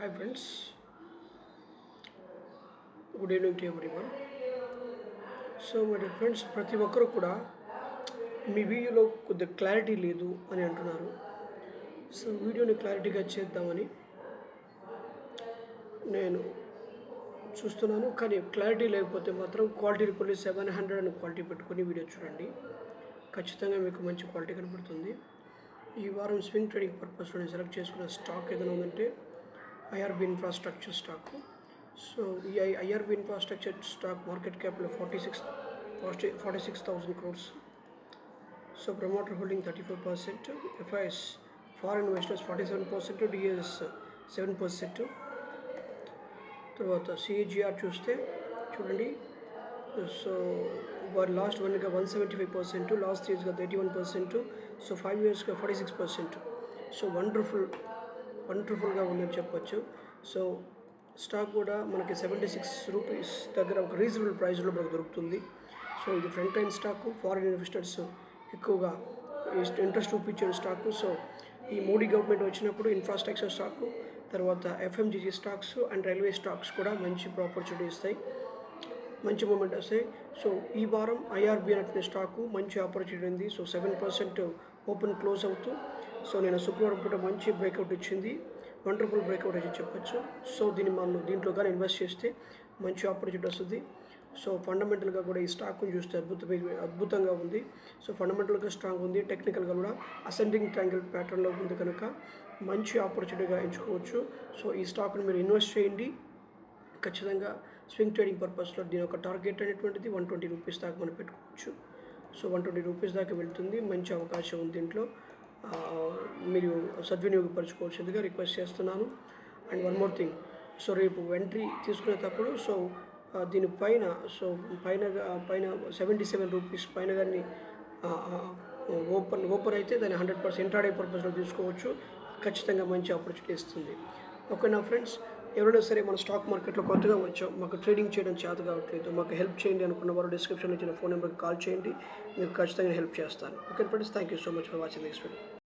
Hi friends, good evening to everyone. So my dear friends, ప్రతి ఒక్కరు కూడా మీ వీడియోలో కొద్దిగా క్లారిటీ లేదు అని అంటున్నారు. సో వీడియోని క్లారిటీగా చేద్దామని నేను చూస్తున్నాను. కానీ క్లారిటీ లేకపోతే మాత్రం క్వాలిటీ కొన్ని 700 అని క్వాలిటీ పెట్టుకొని వీడియో చూడండి. ఖచ్చితంగా మీకు మంచి క్వాలిటీ కనబడుతుంది. ఈ వారం స్వింగ్ ట్రేడింగ్ పర్పస్లో నేను సెలెక్ట్ చేసుకున్న స్టాక్ ఏదైనా ఉందంటే ఐఆర్బీ ఇన్ఫ్రాస్ట్రక్చర్ స్టాక్. సో ఈ ఐఆర్బీ ఇన్ఫ్రాస్ట్రక్చర్ స్టాక్ మార్కెట్ క్యాప్లో 46,000 crores. So promoter holding 34%, FIS foreign investors 47%, DS 7%. తర్వాత సిఏజిఆర్ చూస్తే చూడండి. సో వారు లాస్ట్ 1 ఇయర్గా 175%, లాస్ట్ ఇయర్స్గా 31%, సో 5 yearsగా 46%. సో వండర్ఫుల్గా ఉందని చెప్పొచ్చు. సో స్టాక్ కూడా మనకి 76 రూపీస్ దగ్గర ఒక రీజనబుల్ ప్రైస్లో మనకు దొరుకుతుంది. సో ఇది front line stock, foreign investors ఎక్కువగా ఇంట్రెస్ట్ చూపించే స్టాకు. సో ఈ మోడీ గవర్నమెంట్ వచ్చినప్పుడు ఇన్ఫ్రాస్ట్రక్చర్ స్టాకు, తర్వాత FMGG stocks and railway stocks కూడా మంచి ఆపర్చునిటీ ఇస్తాయి, మంచి మూమెంట్ వస్తాయి. సో ఈ వారం ఐఆర్బీ అనే స్టాకు మంచి ఆపర్చునిటీ ఉంది. సో 7% ఓపెన్ క్లోజ్ అవుతూ, సో నేను శుక్రవారం పూట మంచి బ్రేక్అవుట్ ఇచ్చింది, వండర్ఫుల్ బ్రేక్అవుట్ అని చెప్పచ్చు. సో దీంట్లో కానీ ఇన్వెస్ట్ చేస్తే మంచి ఆపర్చునిటీ వస్తుంది. సో ఫండమెంటల్గా కూడా ఈ స్టాక్ని చూస్తే అద్భుతంగా ఉంది. సో ఫండమెంటల్గా స్ట్రాంగ్ ఉంది, టెక్నికల్గా కూడా అసెండింగ్ ట్రయాంగిల్ ప్యాటర్న్లో ఉంది కనుక మంచి ఆపర్చునిటీగా ఎంచుకోవచ్చు. సో ఈ స్టాక్ని మీరు ఇన్వెస్ట్ చేయండి. ఖచ్చితంగా స్వింగ్ ట్రేడింగ్ పర్పస్లో దీని ఒక టార్గెట్ అనేటువంటిది 120 రూపీస్ దాకా మనం పెట్టుకోవచ్చు. సో 120 రూపీస్ దాకా వెళ్తుంది, మంచి అవకాశం ఉంది దీంట్లో. మీరు సద్వినియోగపరచుకోవాల్సిందిగా రిక్వెస్ట్ చేస్తున్నాను. And one more thing, so రేపు ఎంట్రీ తీసుకునేటప్పుడు సో దీనిపైన పైన 77 రూపీస్ పైన కానీ ఓపెన్ అయితే దాన్ని 100% ఇంట్రాడే పర్పస్లో తీసుకోవచ్చు. ఖచ్చితంగా మంచి ఆపర్చునిటీ ఇస్తుంది. ఓకేనా ఫ్రెండ్స్, ఎవరైనా సరే మన స్టాక్ మార్కెట్లో కొత్తగా వచ్చాం, మాకు ట్రేడింగ్ చేయడం చేత కావట్లేదు, మాకు హెల్ప్ చేయండి అనుకున్న వారు డిస్క్రిప్షన్లో ఇచ్చిన ఫోన్ నెంబర్కి కాల్ చేయండి, మీకు ఖచ్చితంగా హెల్ప్ చేస్తాను. Okay friends, thank you so much for watching this video.